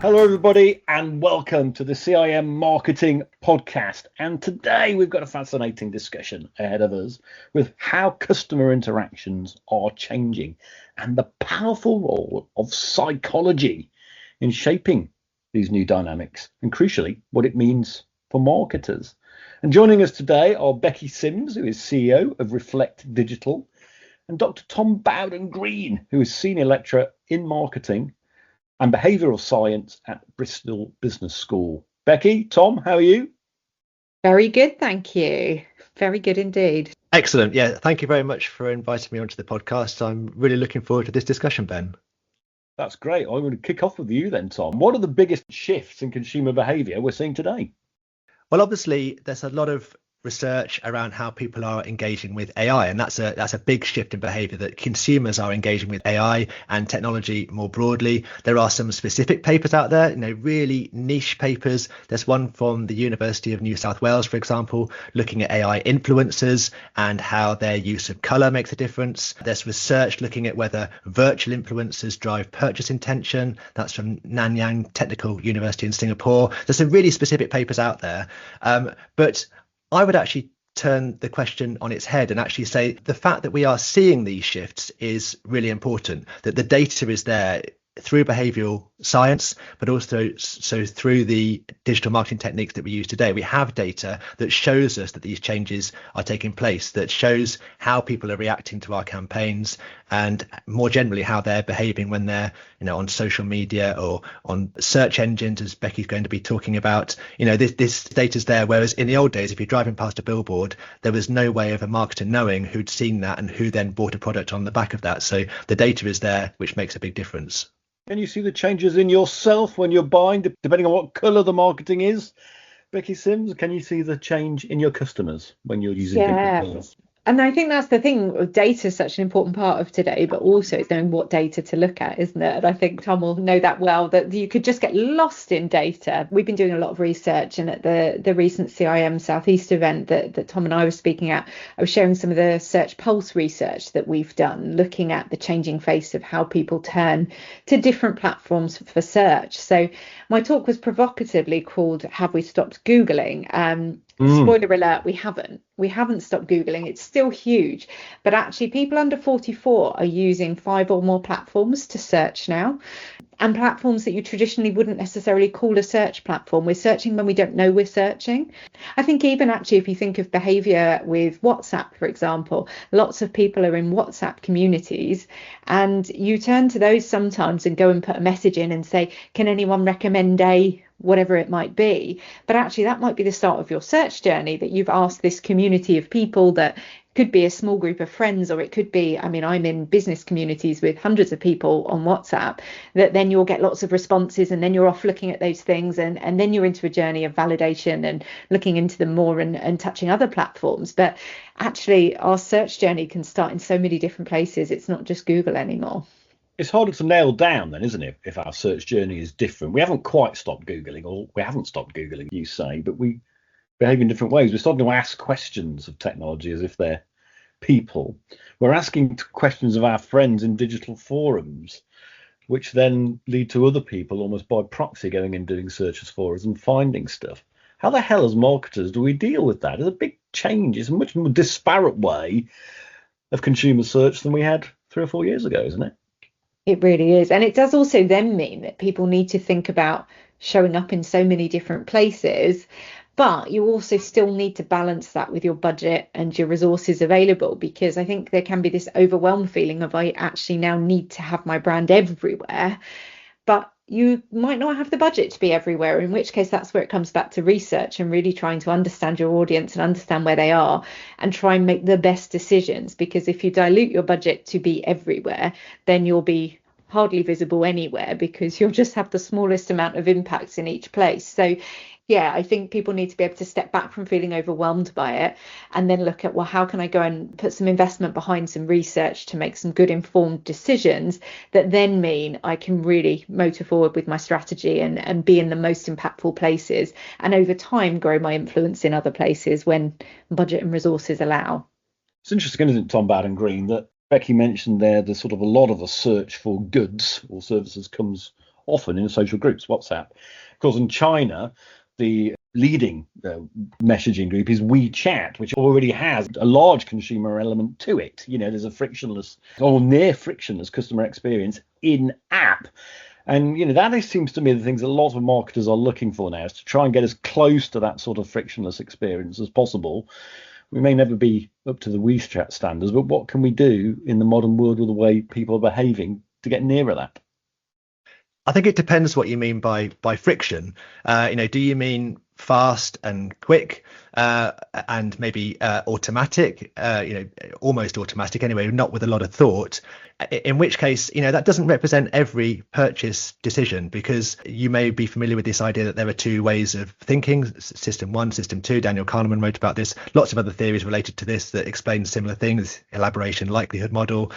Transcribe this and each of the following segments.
Hello, everybody, and welcome to the CIM Marketing Podcast. And today we've got a fascinating discussion ahead of us with how customer interactions are changing and the powerful role of psychology in shaping these new dynamics and, crucially, what it means for marketers. And joining us today are Becky Simms, who is CEO of Reflect Digital, and Dr. Tom Bowden-Green, who is Senior Lecturer in Marketing and Behavioural Science at Bristol Business School. Becky, Tom, how are you? Very good, thank you. Very good indeed. Excellent. Yeah, thank you very much for inviting me onto the podcast. I'm really looking forward to this discussion, Ben. That's great. I'm going to kick off with you then, Tom. What are the biggest shifts in consumer behaviour we're seeing today? Well, obviously, there's a lot of research around how people are engaging with AI, and that's a big shift in behavior, that consumers are engaging with AI and technology more broadly. There are some specific papers out there, really niche papers. There's one from the University of New South Wales, for example, looking at AI influencers and how their use of color makes a difference. There's research looking at whether virtual influencers drive purchase intention. That's from Nanyang Technical University in Singapore. There's some really specific papers out there, but I would actually turn the question on its head and actually say the fact that we are seeing these shifts is really important, that the data is there through behavioural science, but also so through the digital marketing techniques that we use today. We have data that shows us that these changes are taking place, that shows how people are reacting to our campaigns and more generally how they're behaving when they're on social media or on search engines, as Becky's going to be talking about. This data's there, whereas in the old days, if you're driving past a billboard, there was no way of a marketer knowing who'd seen that and who then bought a product on the back of that. So the data is there, which makes a big difference. Can you see the changes in yourself when you're buying, depending on what colour the marketing is? Becky Simms, can you see the change in your customers when you're using different colours? And I think that's the thing, data is such an important part of today, but also it's knowing what data to look at, isn't it? And I think Tom will know that well, that you could just get lost in data. We've been doing a lot of research, and at the recent CIM Southeast event that Tom and I were speaking at, I was sharing some of the Search Pulse research that we've done, looking at the changing face of how people turn to different platforms for search. So my talk was provocatively called, Have We Stopped Googling? Spoiler alert, we haven't stopped Googling. It's still huge, but actually people under 44 are using 5 or more platforms to search now, and platforms that you traditionally wouldn't necessarily call a search platform. We're searching when we don't know we're searching. I think even actually if you think of behavior with WhatsApp, for example, lots of people are in WhatsApp communities, and you turn to those sometimes and go and put a message in and say, can anyone recommend a whatever it might be? But actually that might be the start of your search journey, that you've asked this community of people that could be a small group of friends, or it could be, I'm in business communities with hundreds of people on WhatsApp, that then you'll get lots of responses, and then you're off looking at those things, and then you're into a journey of validation and looking into them more and touching other platforms. But actually our search journey can start in so many different places. It's not just Google anymore. It's harder to nail down then, isn't it, if our search journey is different? We haven't quite stopped Googling, or we haven't stopped Googling, you say, but we behave in different ways. We're starting to ask questions of technology as if they're people. We're asking questions of our friends in digital forums, which then lead to other people almost by proxy going and doing searches for us and finding stuff. How the hell as marketers do we deal with that? It's a big change. It's a much more disparate way of consumer search than we had 3 or 4 years ago, isn't it? It really is. And it does also then mean that people need to think about showing up in so many different places, but you also still need to balance that with your budget and your resources available, because I think there can be this overwhelmed feeling of, I actually now need to have my brand everywhere, but you might not have the budget to be everywhere, in which case that's where it comes back to research and really trying to understand your audience and understand where they are and try and make the best decisions. Because if you dilute your budget to be everywhere, then you'll be hardly visible anywhere, because you'll just have the smallest amount of impacts in each place. So yeah, I think people need to be able to step back from feeling overwhelmed by it and then look at, well, how can I go and put some investment behind some research to make some good informed decisions that then mean I can really motor forward with my strategy and be in the most impactful places, and over time grow my influence in other places when budget and resources allow. It's interesting, isn't it, Tom Bowden-Green, that Becky mentioned there, there's sort of a lot of the search for goods or services comes often in social groups, WhatsApp. Of course, in China, the leading messaging group is WeChat, which already has a large consumer element to it. There's a frictionless or near frictionless customer experience in app. And, that seems to me the things a lot of marketers are looking for now is to try and get as close to that sort of frictionless experience as possible. We may never be up to the WeChat standards, but what can we do in the modern world with the way people are behaving to get nearer that? I think it depends what you mean by friction. Do you mean fast and quick and maybe automatic, almost automatic anyway, not with a lot of thought, in which case, that doesn't represent every purchase decision, because you may be familiar with this idea that there are two ways of thinking, system 1, system 2. Daniel Kahneman wrote about this. Lots of other theories related to this that explain similar things: elaboration, likelihood model,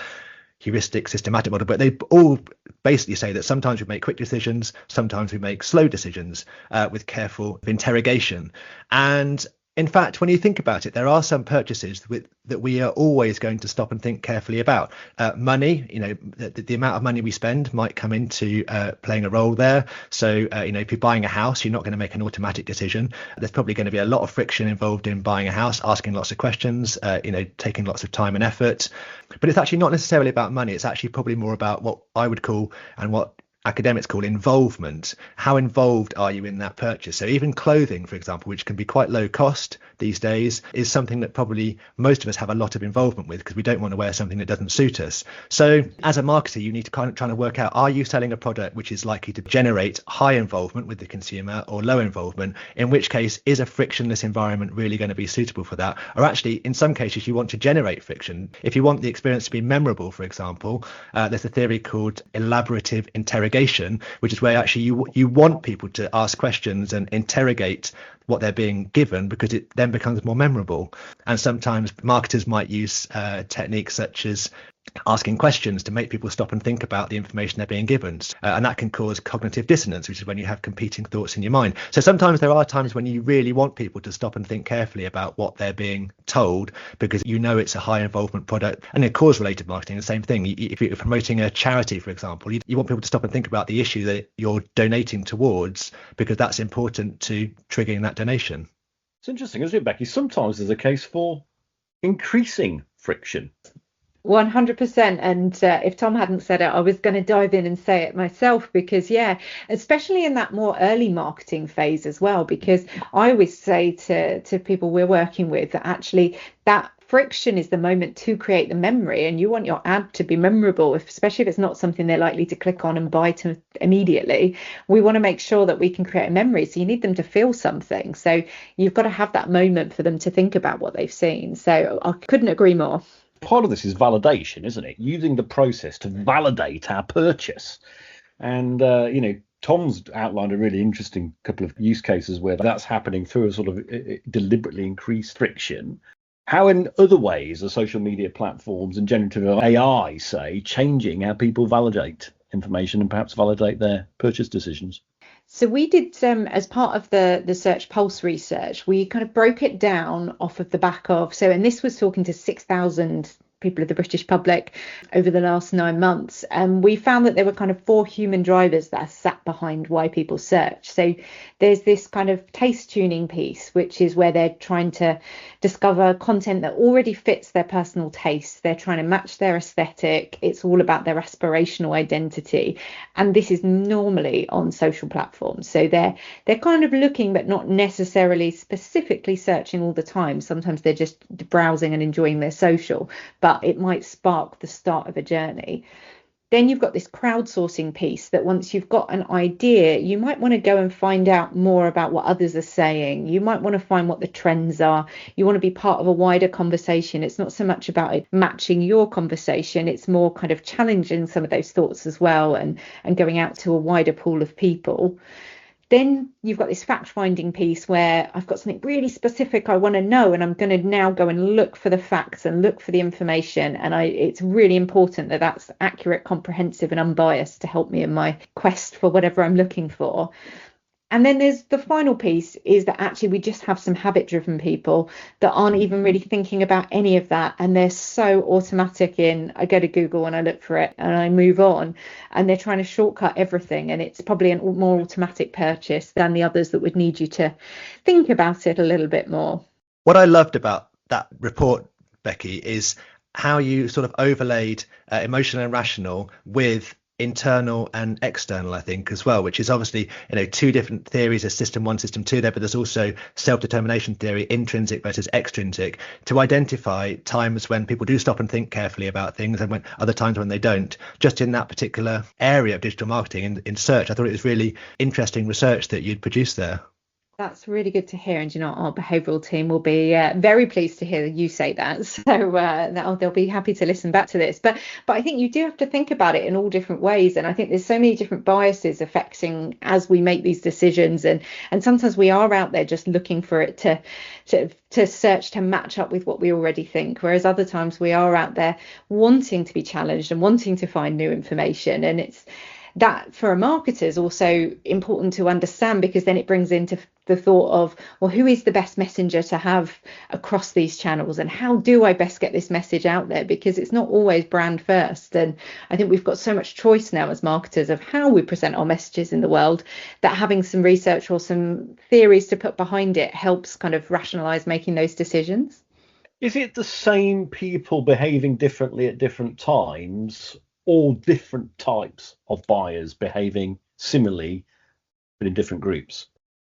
heuristic, systematic model. But they all basically say that sometimes we make quick decisions, sometimes we make slow decisions with careful interrogation. And in fact, when you think about it, there are some purchases that we are always going to stop and think carefully about. Money, the amount of money we spend might come into playing a role there. So, if you're buying a house, you're not going to make an automatic decision. There's probably going to be a lot of friction involved in buying a house, asking lots of questions, taking lots of time and effort. But it's actually not necessarily about money. It's actually probably more about what I would call, and what academics call, involvement. How involved are you in that purchase? So even clothing, for example, which can be quite low cost these days, is something that probably most of us have a lot of involvement with, because we don't want to wear something that doesn't suit us. So as a marketer, you need to kind of try to work out, are you selling a product which is likely to generate high involvement with the consumer or low involvement? In which case, is a frictionless environment really going to be suitable for that? Or actually, in some cases, you want to generate friction. If you want the experience to be memorable, for example, there's a theory called elaborative interrogation, which is where actually you want people to ask questions and interrogate what they're being given, because it then becomes more memorable. And sometimes marketers might use techniques such as asking questions to make people stop and think about the information they're being given. And that can cause cognitive dissonance, which is when you have competing thoughts in your mind. So sometimes there are times when you really want people to stop and think carefully about what they're being told, because it's a high involvement product. And in cause related marketing, the same thing. If you're promoting a charity, for example, you want people to stop and think about the issue that you're donating towards, because that's important to triggering that donation. It's interesting, isn't it, Becky? Sometimes there's a case for increasing friction. 100%. And if Tom hadn't said it, I was going to dive in and say it myself, because especially in that more early marketing phase as well, because I always say to people we're working with that actually that friction is the moment to create the memory, and you want your ad to be memorable, especially if it's not something they're likely to click on and buy to immediately. We want to make sure that we can create a memory, so you need them to feel something, so you've got to have that moment for them to think about what they've seen. So I couldn't agree more. Part of this is validation, isn't it? Using the process to validate our purchase. And, Tom's outlined a really interesting couple of use cases where that's happening through a sort of deliberately increased friction. How in other ways are social media platforms and generative AI, say, changing how people validate information and perhaps validate their purchase decisions? So we did, as part of the Search Pulse research, we kind of broke it down off of the back of, and this was talking to 6,000 people of the British public over the last 9 months. And we found that there were kind of 4 human drivers that sat behind why people search. So there's this kind of taste tuning piece, which is where they're trying to discover content that already fits their personal tastes. They're trying to match their aesthetic. It's all about their aspirational identity. And this is normally on social platforms. So they're kind of looking, but not necessarily specifically searching all the time. Sometimes they're just browsing and enjoying their social, but it might spark the start of a journey. Then you've got this crowdsourcing piece that once you've got an idea, you might want to go and find out more about what others are saying. You might want to find what the trends are. You want to be part of a wider conversation. It's not so much about it matching your conversation. It's more kind of challenging some of those thoughts as well, and going out to a wider pool of people. Then you've got this fact-finding piece where I've got something really specific I want to know, and I'm going to now go and look for the facts and look for the information. And it's really important that that's accurate, comprehensive and unbiased to help me in my quest for whatever I'm looking for. And then there's the final piece is that actually we just have some habit driven people that aren't even really thinking about any of that. And they're so automatic in, I go to Google and I look for it and I move on, and they're trying to shortcut everything. And it's probably a more automatic purchase than the others that would need you to think about it a little bit more. What I loved about that report, Becky, is how you sort of overlaid emotional and rational with internal and external, I think, as well, which is obviously, two different theories. There's system 1, system 2 there, but there's also self-determination theory, intrinsic versus extrinsic, to identify times when people do stop and think carefully about things and when other times when they don't, just in that particular area of digital marketing in search. I thought it was really interesting research that you'd produced there. That's really good to hear. And our behavioural team will be very pleased to hear you say that. So they'll be happy to listen back to this. But I think you do have to think about it in all different ways. And I think there's so many different biases affecting as we make these decisions. And sometimes we are out there just looking for it to search to match up with what we already think. Whereas other times we are out there wanting to be challenged and wanting to find new information. And it's that for a marketer is also important to understand, because then it brings into the thought of, well, who is the best messenger to have across these channels, and how do I best get this message out there? Because it's not always brand first. And I think we've got so much choice now as marketers of how we present our messages in the world, that having some research or some theories to put behind it helps kind of rationalize making those decisions. Is it the same people behaving differently at different times, or different types of buyers behaving similarly but in different groups?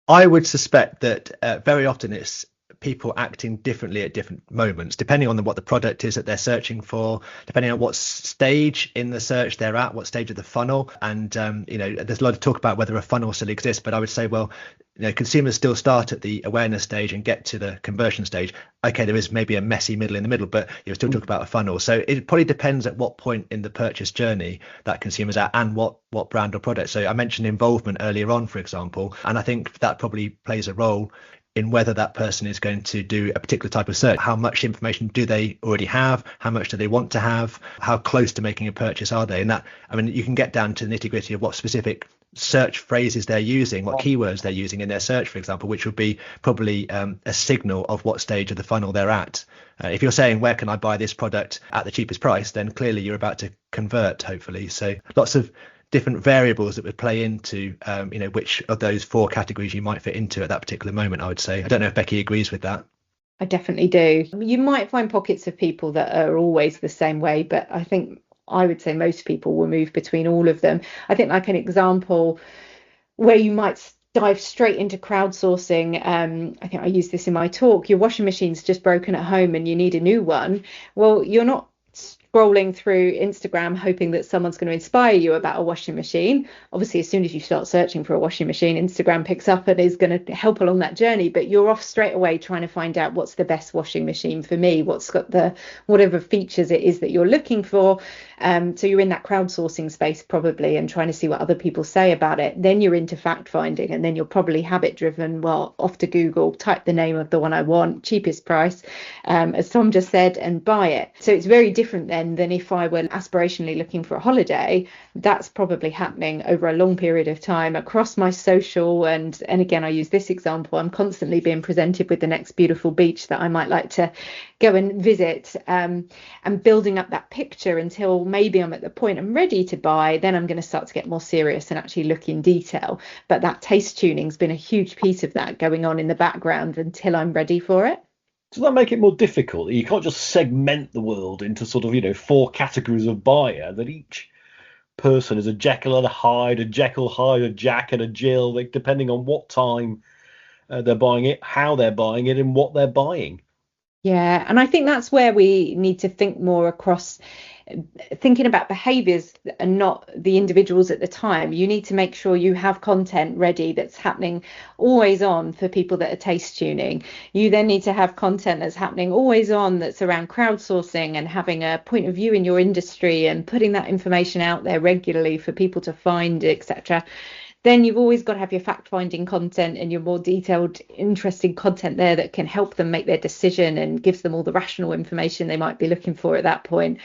I would suspect that very often it's people acting differently at different moments, depending on what the product is that they're searching for, depending on what stage in the search they're at, what stage of the funnel. And there's a lot of talk about whether a funnel still exists, but I would say, well, consumers still start at the awareness stage and get to the conversion stage. Okay, there is maybe a messy middle in the middle, but you're still talking about a funnel. So it probably depends at what point in the purchase journey that consumer's at and what brand or product. So I mentioned involvement earlier on, for example, and I think that probably plays a role in whether that person is going to do a particular type of search. How much information do they already have? How much do they want to have? How close to making a purchase are they? And that, you can get down to the nitty gritty of what specific search phrases they're using, what keywords they're using in their search, for example, which would be probably a signal of what stage of the funnel they're at. If you're saying, where can I buy this product at the cheapest price, then clearly you're about to convert, hopefully. So lots of different variables that would play into which of those 4 categories you might fit into at that particular moment, I would say. I don't know if Becky agrees with that. I definitely do. You might find pockets of people that are always the same way, but I would say most people will move between all of them. I think, like an example where you might dive straight into crowdsourcing, I think I used this in my talk, your washing machine's just broken at home and you need a new one. Well, you're not scrolling through Instagram hoping that someone's going to inspire you about a washing machine. Obviously, as soon as you start searching for a washing machine, Instagram picks up and is going to help along that journey, but you're off straight away trying to find out what's the best washing machine for me, what's got the whatever features it is that you're looking for. So you're in that crowdsourcing space probably and trying to see what other people say about it. Then you're into fact finding, and then you're probably habit driven. Well, off to Google, type the name of the one I want, cheapest price, as Tom just said, and buy it. So it's very different then than if I were aspirationally looking for a holiday. That's probably happening over a long period of time across my social. And again, I use this example, I'm constantly being presented with the next beautiful beach that I might like to go and visit, and building up that picture until maybe I'm at the point I'm ready to buy. Then I'm going to start to get more serious and actually look in detail. But that taste tuning's been a huge piece of that going on in the background until I'm ready for it. Does that make it more difficult? You can't just segment the world into sort of 4 categories of buyer, that each person is a Jekyll and a Hyde, a Jekyll, Hyde, a Jack and a Jill, depending on what time they're buying it, how they're buying it, and what they're buying. Yeah, and I think that's where we need to think more across thinking about behaviours and not the individuals at the time. You need to make sure you have content ready that's happening always on for people that are taste tuning. You then need to have content that's happening always on that's around crowdsourcing and having a point of view in your industry and putting that information out there regularly for people to find, etc. Then you've always got to have your fact-finding content and your more detailed, interesting content there that can help them make their decision and gives them all the rational information they might be looking for at that point.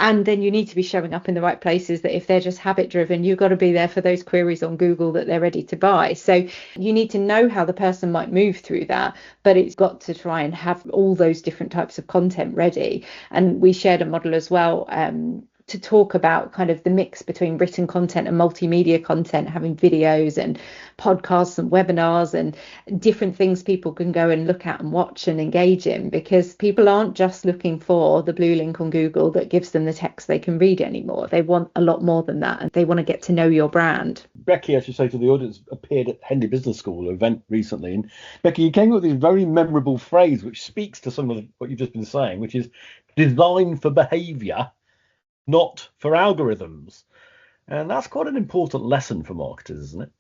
And then you need to be showing up in the right places, that if they're just habit driven, you've got to be there for those queries on Google that they're ready to buy. So you need to know how the person might move through that, but it's got to try and have all those different types of content ready. And we shared a model as well, to talk about kind of the mix between written content and multimedia content, having videos and podcasts and webinars and different things people can go and look at and watch and engage in, because people aren't just looking for the blue link on Google that gives them the text they can read anymore. They want a lot more than that, and they want to get to know your brand. Becky, I should say to the audience, appeared at Henley Business School event recently, and Becky, you came up with this very memorable phrase which speaks to some of what you've just been saying, which is design for behaviour, not for algorithms. And that's quite an important lesson for marketers, isn't it?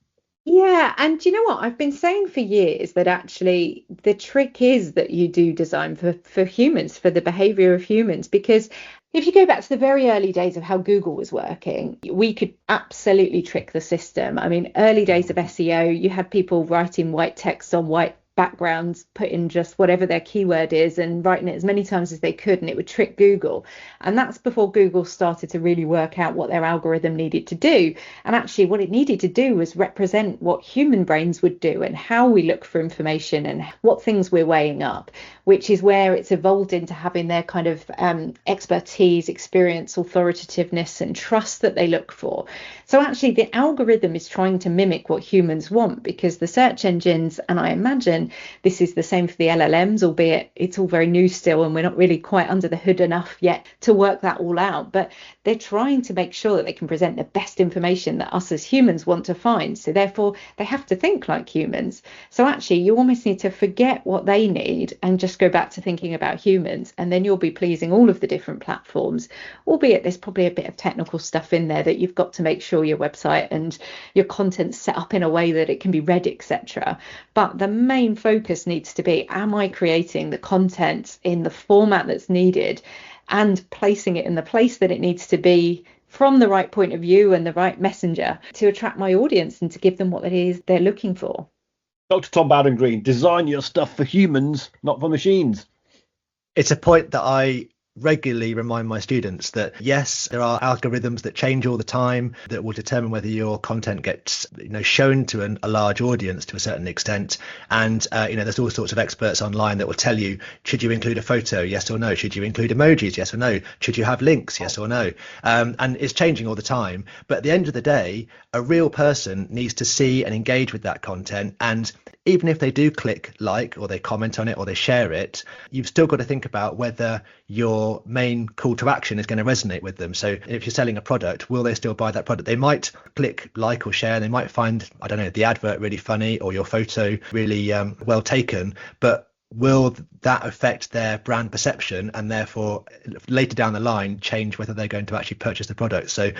Yeah, and you know what? I've been saying for years that actually the trick is that you do design for humans, for the behaviour of humans, because if you go back to the very early days of how Google was working, we could absolutely trick the system. I mean, early days of SEO, you had people writing white text on white backgrounds, put in just whatever their keyword is and writing it as many times as they could, and it would trick Google. And that's before Google started to really work out what their algorithm needed to do. And actually what it needed to do was represent what human brains would do and how we look for information and what things we're weighing up, which is where it's evolved into having their kind of expertise, experience, authoritativeness and trust that they look for. So actually the algorithm is trying to mimic what humans want, because the search engines, and I imagine this is the same for the LLMs, albeit it's all very new still and we're not really quite under the hood enough yet to work that all out, but they're trying to make sure that they can present the best information that us as humans want to find. So therefore they have to think like humans. So actually you almost need to forget what they need and just go back to thinking about humans, and then you'll be pleasing all of the different platforms, albeit there's probably a bit of technical stuff in there that you've got to make sure your website and your content's set up in a way that it can be read, etc. But the main focus needs to be, am I creating the content in the format that's needed and placing it in the place that it needs to be from the right point of view and the right messenger to attract my audience and to give them what it is they're looking for. Dr. Tom Bowden-Green, design your stuff for humans, not for machines. It's a point that I regularly remind my students that yes, there are algorithms that change all the time that will determine whether your content gets shown to a large audience to a certain extent, and there's all sorts of experts online that will tell you, should you include a photo, yes or no, should you include emojis, yes or no, should you have links, yes or no, and it's changing all the time. But at the end of the day, a real person needs to see and engage with that content, and even if they do click like or they comment on it or they share it, you've still got to think about whether your main call to action is going to resonate with them. So if you're selling a product, will they still buy that product? They might click like or share, and they might find, I don't know, the advert really funny or your photo really well taken, but will that affect their brand perception and therefore later down the line change whether they're going to actually purchase the product? So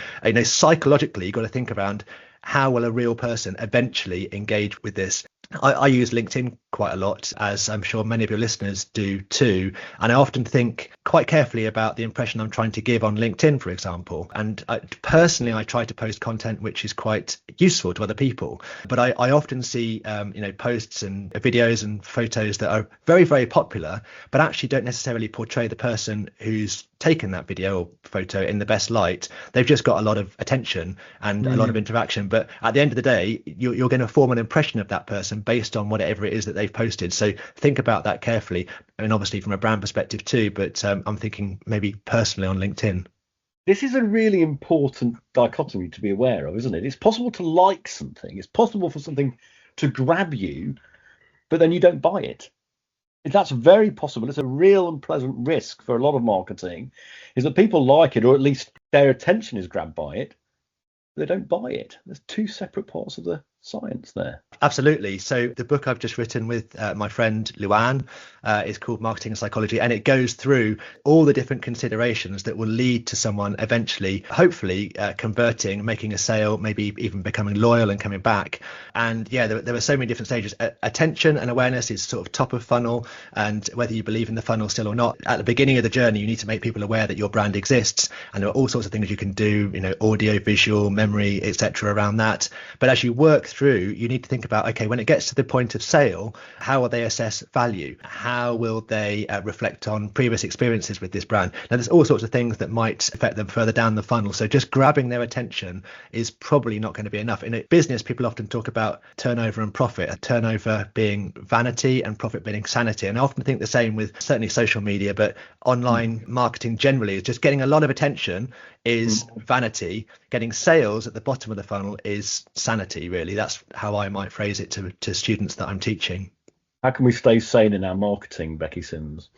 psychologically, you've got to think around, how will a real person eventually engage with this? I use LinkedIn quite a lot, as I'm sure many of your listeners do too. And I often think quite carefully about the impression I'm trying to give on LinkedIn, for example. And personally, I try to post content which is quite useful to other people. But I often see, posts and videos and photos that are very, very popular, but actually don't necessarily portray the person who's taken that video or photo in the best light. They've just got a lot of attention and a lot of interaction. But at the end of the day, you're going to form an impression of that person based on whatever it is that they've posted. So think about that carefully, and obviously from a brand perspective too, but I'm thinking maybe personally on LinkedIn. This is a really important dichotomy to be aware of, isn't it? It's possible to like something, it's possible for something to grab you, but then you don't buy it. That's very possible. It's a real and pleasant risk for a lot of marketing, is that people like it, or at least their attention is grabbed by it. They don't buy it. There's two separate parts of the science there. Absolutely. So the book I've just written with my friend Luann is called Marketing and Psychology, and it goes through all the different considerations that will lead to someone eventually, hopefully converting, making a sale, maybe even becoming loyal and coming back. And yeah, there were so many different stages. Attention and awareness is sort of top of funnel, and whether you believe in the funnel still or not, at the beginning of the journey, you need to make people aware that your brand exists, and there are all sorts of things you can do, audio, visual, memory, etc. around that. But as you work through, you need to think about, okay, when it gets to the point of sale, how will they assess value? How will they reflect on previous experiences with this brand? Now, there's all sorts of things that might affect them further down the funnel. So just grabbing their attention is probably not going to be enough. In a business, people often talk about turnover and profit, a turnover being vanity and profit being sanity. And I often think the same with certainly social media, but online marketing generally is just getting a lot of attention is vanity. Getting sales at the bottom of the funnel is sanity, really. That's how I might phrase it to students that I'm teaching. How can we stay sane in our marketing, Becky Simms?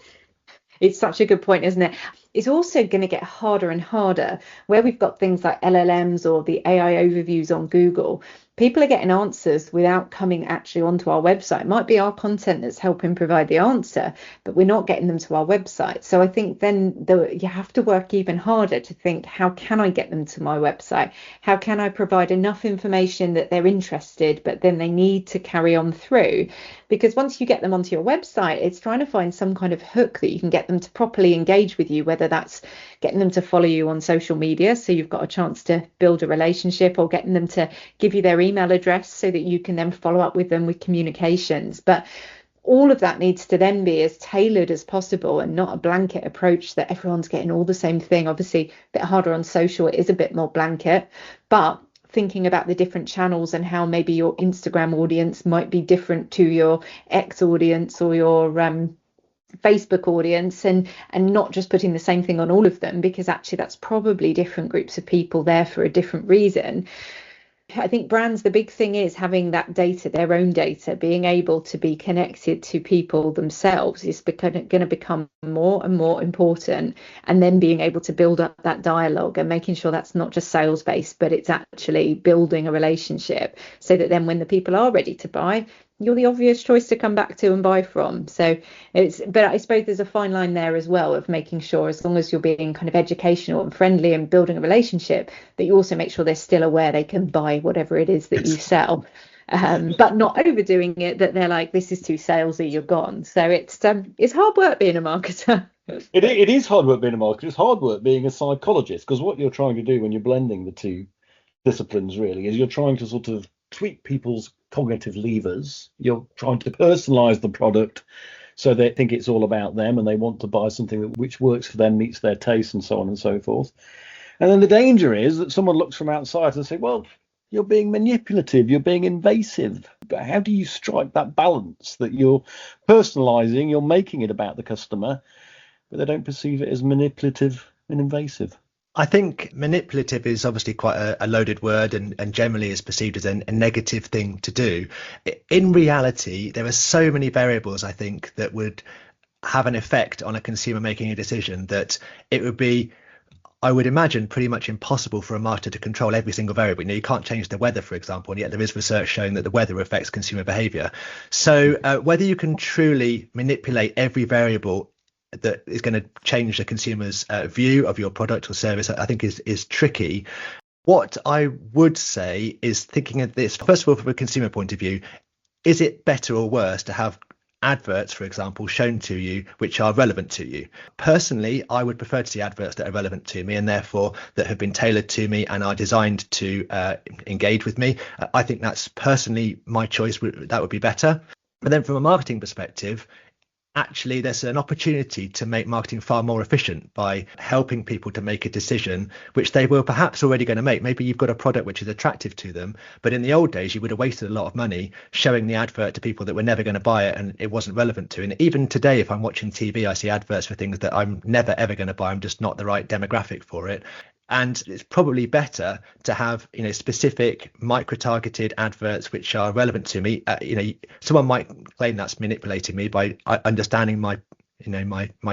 It's such a good point, isn't it? It's also going to get harder and harder where we've got things like LLMs or the AI overviews on Google. People are getting answers without coming actually onto our website. It might be our content that's helping provide the answer, but we're not getting them to our website. So I think then you have to work even harder to think, how can I get them to my website? How can I provide enough information that they're interested, but then they need to carry on through? Because once you get them onto your website, it's trying to find some kind of hook that you can get them to properly engage with you, whether that's getting them to follow you on social media, so you've got a chance to build a relationship, or getting them to give you their email address so that you can then follow up with them with communications. But all of that needs to then be as tailored as possible and not a blanket approach that everyone's getting all the same thing. Obviously, a bit harder on social, it is a bit more blanket, but thinking about the different channels and how maybe your Instagram audience might be different to your X audience or your Facebook audience, and not just putting the same thing on all of them, because actually that's probably different groups of people there for a different reason. I think brands, the big thing is having that data, their own data, being able to be connected to people themselves is going to become more and more important. And then being able to build up that dialogue and making sure that's not just sales based, but it's actually building a relationship, so that then when the people are ready to buy, you're the obvious choice to come back to and buy from. So but I suppose there's a fine line there as well of making sure, as long as you're being kind of educational and friendly and building a relationship, that you also make sure they're still aware they can buy whatever it is that you sell, but not overdoing it, that they're like, this is too salesy, you're gone. So it's hard work being a marketer. It is hard work being a marketer. It's hard work being a psychologist, because what you're trying to do when you're blending the two disciplines really is you're trying to sort of tweak people's cognitive levers. You're trying to personalize the product so they think it's all about them and they want to buy something which works for them, meets their taste, and so on and so forth. And then the danger is that someone looks from outside and say, well, you're being manipulative, you're being invasive. But how do you strike that balance that you're personalizing, you're making it about the customer, but they don't perceive it as manipulative and invasive? I think manipulative is obviously quite a loaded word, and generally is perceived as a negative thing to do. In reality, there are so many variables, I think, that would have an effect on a consumer making a decision that it would be, I would imagine, pretty much impossible for a marketer to control every single variable. You can't change the weather, for example, and yet there is research showing that the weather affects consumer behavior. So whether you can truly manipulate every variable that is going to change the consumer's view of your product or service, I think is tricky. What I would say is, thinking of this, first of all, from a consumer point of view, is it better or worse to have adverts, for example, shown to you which are relevant to you? Personally, I would prefer to see adverts that are relevant to me, and therefore that have been tailored to me and are designed to engage with me. I think that's personally my choice. That would be better. But then from a marketing perspective, actually there's an opportunity to make marketing far more efficient by helping people to make a decision which they were perhaps already going to make. Maybe you've got a product which is attractive to them, but in the old days you would have wasted a lot of money showing the advert to people that were never going to buy it and it wasn't relevant to. And even today, if I'm watching TV, I see adverts for things that I'm never ever going to buy. I'm just not the right demographic for it. And it's probably better to have, specific micro-targeted adverts which are relevant to me. Someone might claim that's manipulating me by understanding my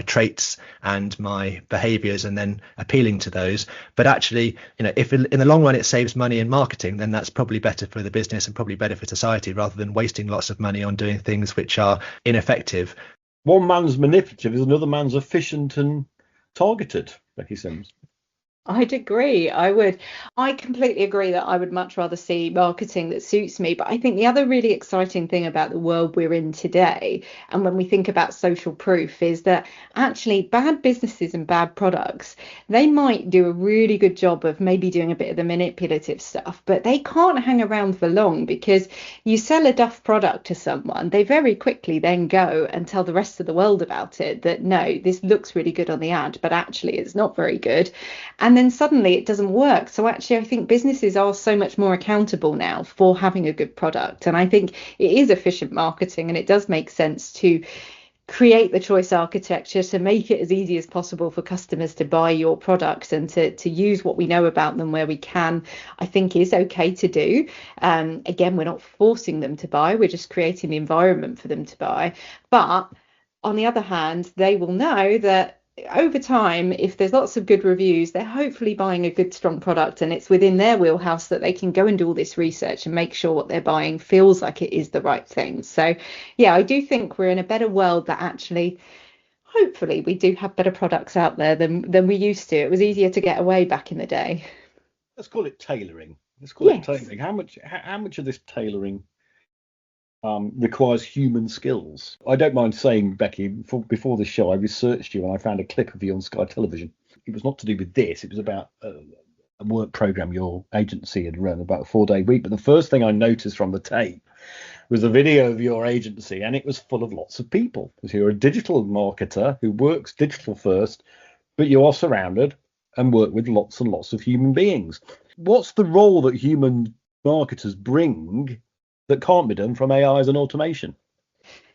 traits and my behaviors and then appealing to those. But actually, if in the long run it saves money in marketing, then that's probably better for the business and probably better for society, rather than wasting lots of money on doing things which are ineffective. One man's manipulative is another man's efficient and targeted, Becky Simms. I'd agree. I completely agree that I would much rather see marketing that suits me. But I think the other really exciting thing about the world we're in today, and when we think about social proof, is that actually bad businesses and bad products, they might do a really good job of maybe doing a bit of the manipulative stuff, but they can't hang around for long, because you sell a duff product to someone, they very quickly then go and tell the rest of the world about it, that no, this looks really good on the ad, but actually it's not very good. And then suddenly it doesn't work. So actually, I think businesses are so much more accountable now for having a good product. And I think it is efficient marketing, and it does make sense to create the choice architecture to make it as easy as possible for customers to buy your products, and to use what we know about them where we can. I think is okay to do. Again, we're not forcing them to buy, we're just creating the environment for them to buy. But on the other hand, they will know that over time, if there's lots of good reviews, they're hopefully buying a good, strong product, and it's within their wheelhouse that they can go and do all this research and make sure what they're buying feels like it is the right thing. So, yeah, I do think we're in a better world that actually, hopefully, we do have better products out there than we used to. It was easier to get away back in the day. Let's call it tailoring. Let's call it Yes. tailoring. How much of this tailoring requires human skills? I don't mind saying, Becky, before the show, I researched you and I found a clip of you on Sky Television. It was not to do with this. It was about a work program your agency had run, about a 4-day week. But the first thing I noticed from the tape was a video of your agency, and it was full of lots of people. Because you're a digital marketer who works digital first, but you are surrounded and work with lots and lots of human beings. What's the role that human marketers bring that can't be done from AIs and automation?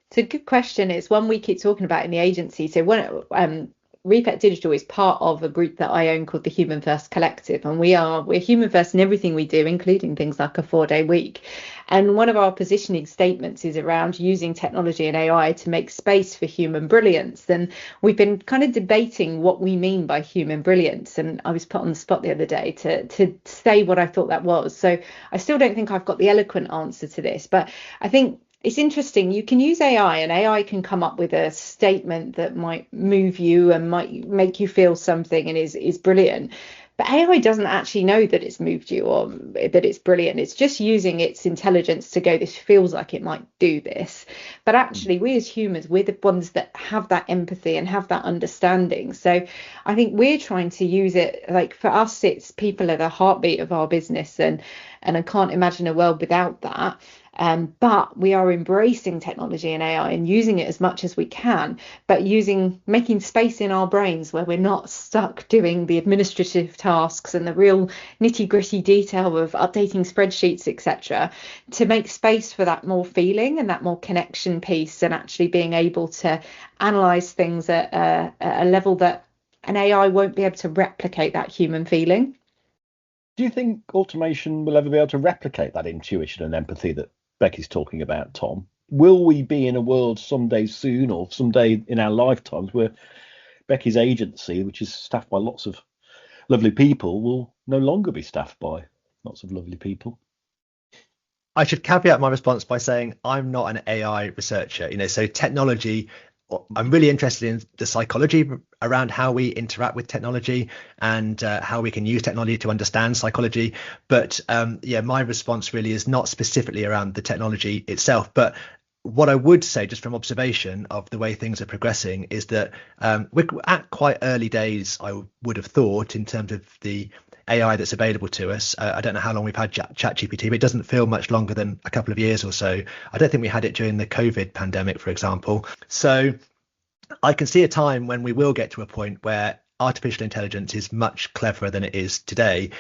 It's a good question. It's one we keep talking about in the agency. So Repet Digital is part of a group that I own called the Human First Collective, and we're human first in everything we do, including things like a 4-day week. And one of our positioning statements is around using technology and AI to make space for human brilliance. And we've been kind of debating what we mean by human brilliance. And I was put on the spot the other day to say what I thought that was. So I still don't think I've got the eloquent answer to this, but I think it's interesting. You can use AI, and AI can come up with a statement that might move you and might make you feel something and is brilliant. But AI doesn't actually know that it's moved you or that it's brilliant. It's just using its intelligence to go, this feels like it might do this. But actually, we as humans, we're the ones that have that empathy and have that understanding. So I think we're trying to use it, like for us, it's people are the heartbeat of our business. And I can't imagine a world without that. But we are embracing technology and AI and using it as much as we can, but making space in our brains where we're not stuck doing the administrative tasks and the real nitty gritty detail of updating spreadsheets, etc., to make space for that more feeling and that more connection piece, and actually being able to analyze things at a level that an AI won't be able to replicate that human feeling. Do you think automation will ever be able to replicate that intuition and empathy that Becky's talking about, Tom? Will we be in a world someday soon, or someday in our lifetimes, where Becky's agency, which is staffed by lots of lovely people, will no longer be staffed by lots of lovely people? I should caveat my response by saying I'm not an AI researcher. So technology, I'm really interested in the psychology around how we interact with technology and how we can use technology to understand psychology. But my response really is not specifically around the technology itself. But what I would say, just from observation of the way things are progressing, is that we're at quite early days, I would have thought, in terms of the AI that's available to us. I don't know how long we've had ChatGPT, but it doesn't feel much longer than a couple of years or so. I don't think we had it during the COVID pandemic, for example. So I can see a time when we will get to a point where artificial intelligence is much cleverer than it is today.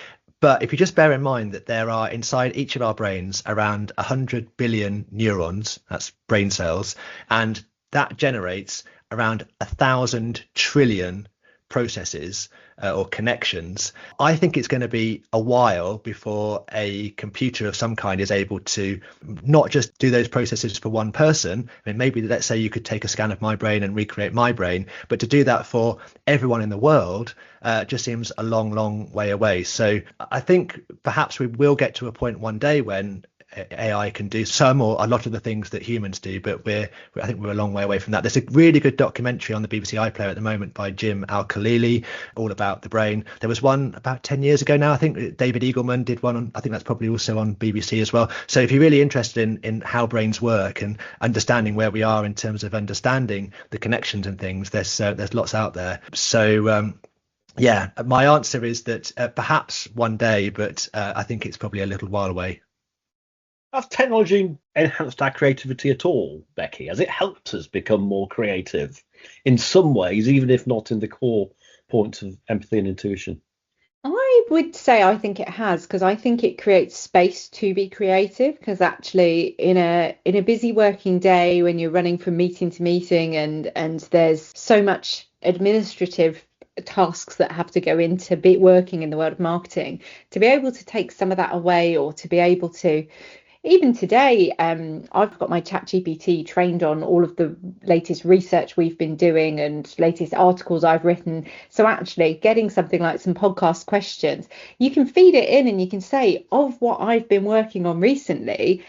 But if you just bear in mind that there are inside each of our brains around 100 billion neurons, that's brain cells, and that generates around 1,000 trillion processes or connections, I think it's going to be a while before a computer of some kind is able to not just do those processes for one person. I mean, maybe let's say you could take a scan of my brain and recreate my brain, but to do that for everyone in the world just seems a long, long way away. So I think perhaps we will get to a point one day when AI can do some or a lot of the things that humans do, but I think we're a long way away from that. There's a really good documentary on the BBC iPlayer at the moment by Jim Al-Khalili, all about the brain. There was one about 10 years ago now. I think David Eagleman did one I think that's probably also on BBC as well. So if you're really interested in how brains work and understanding where we are in terms of understanding the connections and things, there's lots out there. So yeah, my answer is that perhaps one day, but I think it's probably a little while away. Has technology enhanced our creativity at all, Becky? Has it helped us become more creative in some ways, even if not in the core points of empathy and intuition? I would say I think it has, because I think it creates space to be creative, because actually in a busy working day when you're running from meeting to meeting and there's so much administrative tasks that have to go into working in the world of marketing, to be able to take some of that away, or to be able to, even today, I've got my ChatGPT trained on all of the latest research we've been doing and latest articles I've written. So actually getting something like some podcast questions, you can feed it in and you can say, of what I've been working on recently,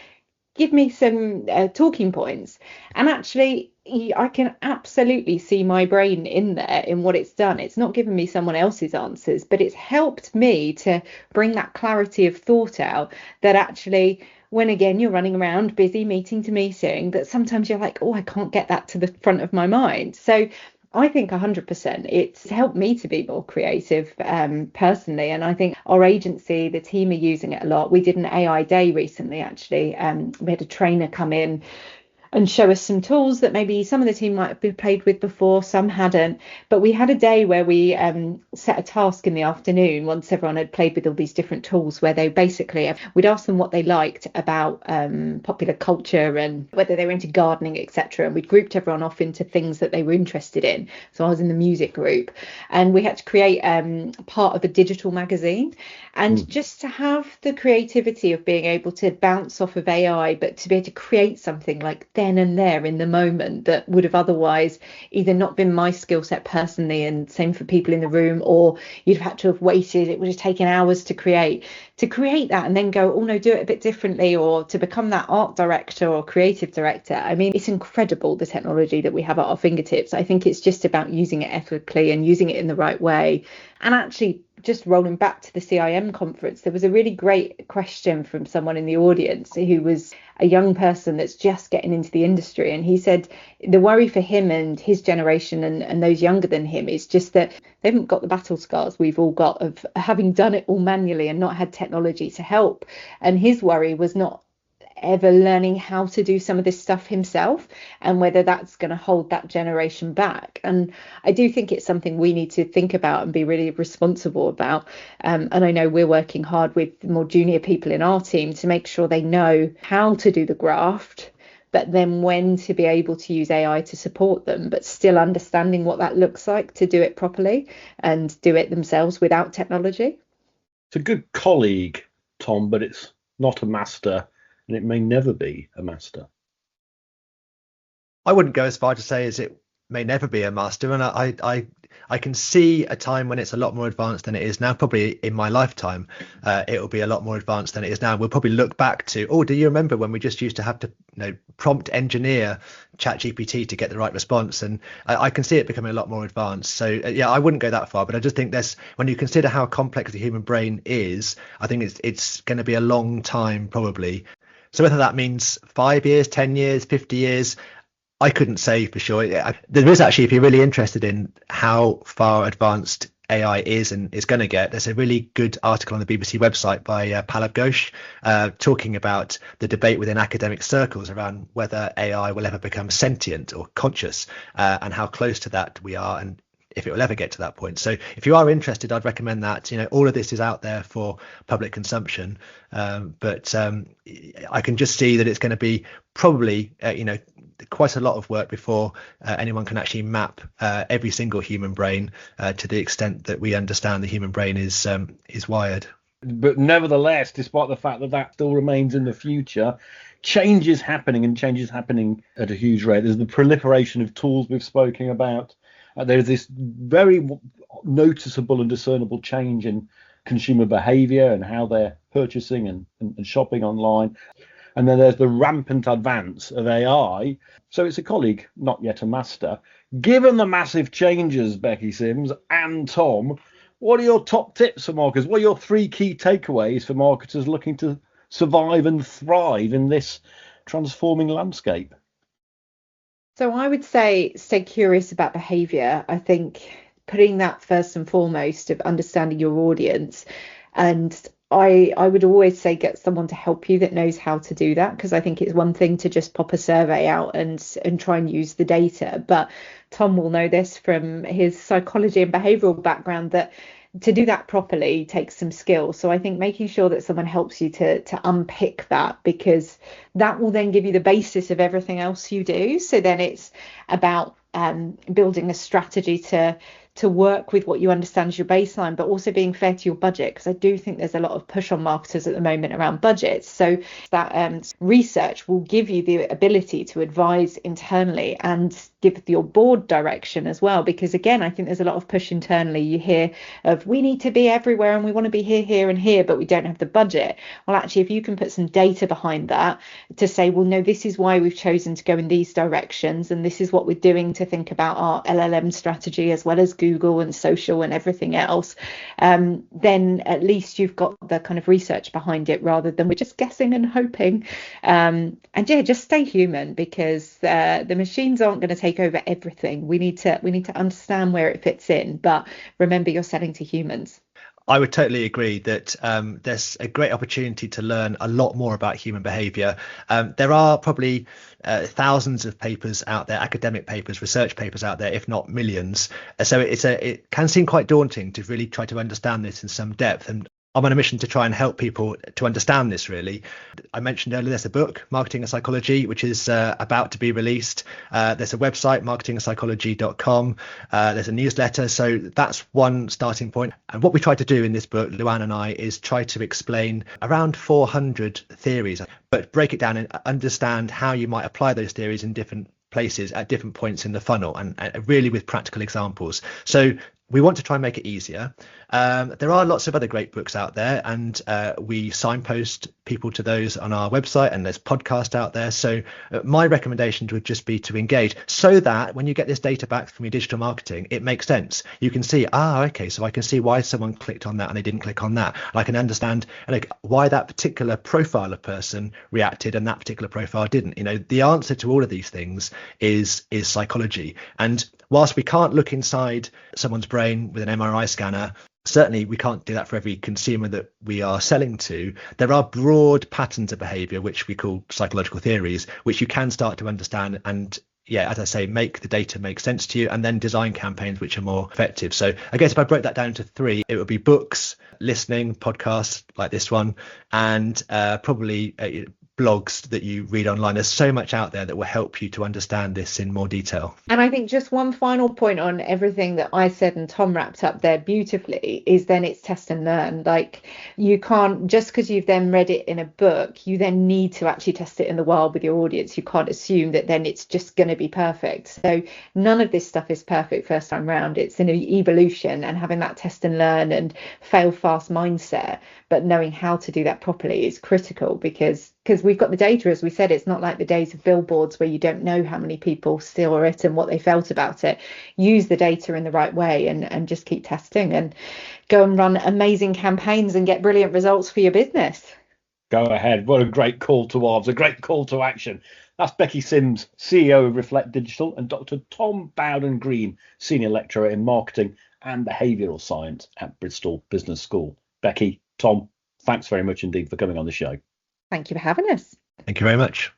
give me some talking points. And actually, I can absolutely see my brain in there in what it's done. It's not given me someone else's answers, but it's helped me to bring that clarity of thought out, that actually, when again you're running around busy meeting to meeting, that sometimes you're like, oh, I can't get that to the front of my mind. So I think 100% it's helped me to be more creative personally. And I think our agency, the team, are using it a lot. We did an AI day recently, actually. We had a trainer come in and show us some tools that maybe some of the team might have been played with before, some hadn't. But we had a day where we set a task in the afternoon once everyone had played with all these different tools, where they basically, we'd ask them what they liked about popular culture and whether they were into gardening, etc. And we'd grouped everyone off into things that they were interested in. So I was in the music group, and we had to create part of a digital magazine. And just to have the creativity of being able to bounce off of AI, but to be able to create something like then and there in the moment that would have otherwise either not been my skill set personally, and same for people in the room, or you'd have had to have waited, it would have taken hours to create that and then go, oh no, do it a bit differently, or to become that art director or creative director. I mean, it's incredible, the technology that we have at our fingertips. I think it's just about using it ethically and using it in the right way. And actually, just rolling back to the CIM conference, there was a really great question from someone in the audience who was a young person that's just getting into the industry. And he said the worry for him and his generation and those younger than him is just that they haven't got the battle scars we've all got of having done it all manually and not had technology to help. And his worry was not ever learning how to do some of this stuff himself, and whether that's going to hold that generation back. And I do think it's something we need to think about and be really responsible about. And I know we're working hard with more junior people in our team to make sure they know how to do the graft, but then when to be able to use AI to support them, but still understanding what that looks like to do it properly and do it themselves without technology. It's a good colleague, Tom, but it's not a master. And it may never be a master. I wouldn't go as far to say as it may never be a master. And I can see a time when it's a lot more advanced than it is now. Probably in my lifetime, it will be a lot more advanced than it is now. We'll probably look back to, oh, do you remember when we just used to have to prompt engineer ChatGPT to get the right response? And I can see it becoming a lot more advanced. So yeah, I wouldn't go that far, but I just think when you consider how complex the human brain is, I think it's going to be a long time probably. So whether that means 5 years, 10 years, 50 years, I couldn't say for sure. There is actually, if you're really interested in how far advanced AI is and is going to get, there's a really good article on the BBC website by Palav Ghosh talking about the debate within academic circles around whether AI will ever become sentient or conscious, and how close to that we are, and if it will ever get to that point. So if you are interested, I'd recommend that. All of this is out there for public consumption, but I can just see that it's going to be probably quite a lot of work before anyone can actually map every single human brain to the extent that we understand the human brain is wired. But nevertheless, despite the fact that still remains in the future, change is happening, and change is happening at a huge rate. There's the proliferation of tools we've spoken about. There's this very noticeable and discernible change in consumer behavior and how they're purchasing and shopping online. And then there's the rampant advance of AI. So it's a colleague, not yet a master. Given the massive changes, Becky Simms and Tom, what are your top tips for marketers? What are your 3 key takeaways for marketers looking to survive and thrive in this transforming landscape? So I would say stay curious about behaviour. I think putting that first and foremost of understanding your audience. And I would always say get someone to help you that knows how to do that, because I think it's one thing to just pop a survey out and try and use the data. But Tom will know this from his psychology and behavioural background, that to do that properly takes some skill. So I think making sure that someone helps you to unpick that, because that will then give you the basis of everything else you do. So then it's about building a strategy to work with what you understand is your baseline, but also being fair to your budget, because I do think there's a lot of push on marketers at the moment around budgets. So that research will give you the ability to advise internally and give your board direction as well, because again, I think there's a lot of push internally. You hear of we need to be everywhere and we want to be here, here and here, but we don't have the budget. Well, actually, if you can put some data behind that to say, well, no, this is why we've chosen to go in these directions, and this is what we're doing to think about our LLM strategy as well as Google and social and everything else, then at least you've got the kind of research behind it, rather than we're just guessing and hoping. And yeah, just stay human, because the machines aren't going to take over everything. We need to understand where it fits in, but remember, you're selling to humans. I would totally agree that there's a great opportunity to learn a lot more about human behaviour. There are probably thousands of papers out there, academic papers, research papers out there, if not millions. So it can seem quite daunting to really try to understand this in some depth. And I'm on a mission to try and help people to understand this, really. I mentioned earlier there's a book, Marketing and Psychology, which is about to be released. There's a website, marketingandpsychology.com. There's a newsletter. So that's one starting point. And what we try to do in this book, Luann and I, is try to explain around 400 theories, but break it down and understand how you might apply those theories in different places at different points in the funnel, and really with practical examples. So we want to try and make it easier. There are lots of other great books out there, and we signpost people to those on our website, and there's podcasts out there. So my recommendation would just be to engage, so that when you get this data back from your digital marketing, it makes sense. You can see, okay, so I can see why someone clicked on that and they didn't click on that. And I can understand why that particular profile of person reacted and that particular profile didn't. The answer to all of these things is psychology. And whilst we can't look inside someone's brain with an MRI scanner, certainly we can't do that for every consumer that we are selling to. There are broad patterns of behavior, which we call psychological theories, which you can start to understand and, yeah, as I say, make the data make sense to you, and then design campaigns which are more effective. So I guess if I broke that down to 3, it would be books, listening, podcasts like this one, and probably blogs that you read online. There's so much out there that will help you to understand this in more detail. And I think just one final point on everything that I said and Tom wrapped up there beautifully is then it's test and learn. Like, you can't, just because you've then read it in a book, you then need to actually test it in the wild with your audience. You can't assume that then it's just going to be perfect. So none of this stuff is perfect first time round. It's an evolution, and having that test and learn and fail fast mindset, but knowing how to do that properly is critical, because we've got the data. As we said, it's not like the days of billboards where you don't know how many people saw it and what they felt about it. Use the data in the right way and just keep testing and go and run amazing campaigns and get brilliant results for your business. Go ahead. What a great call to arms, a great call to action. That's Becky Simms, CEO of Reflect Digital, and Dr. Tom Bowden-Green, Senior Lecturer in Marketing and Behavioural Science at Bristol Business School. Becky, Tom, thanks very much indeed for coming on the show. Thank you for having us. Thank you very much.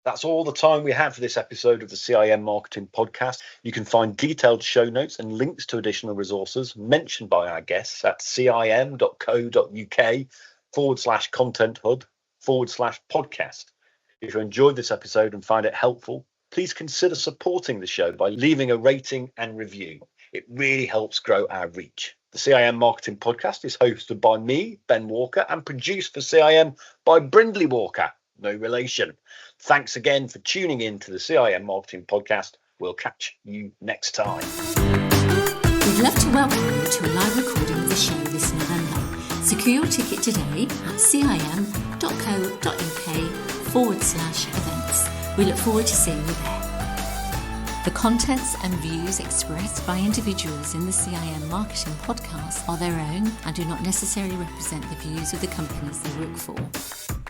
That's all the time we have for this episode of the CIM Marketing Podcast. You can find detailed show notes and links to additional resources mentioned by our guests at cim.co.uk/content hub/podcast. If you enjoyed this episode and find it helpful, please consider supporting the show by leaving a rating and review. It really helps grow our reach. The CIM Marketing Podcast is hosted by me, Ben Walker, and produced for CIM by Brindley Walker, no relation. Thanks again for tuning in to the CIM Marketing Podcast. We'll catch you next time. We'd love to welcome you to a live recording of the show this November. Secure your ticket today at cim.co.uk www.marketingandbehavioural.co.uk/events. We look forward to seeing you there. The contents and views expressed by individuals in the CIM Marketing Podcast are their own and do not necessarily represent the views of the companies they work for.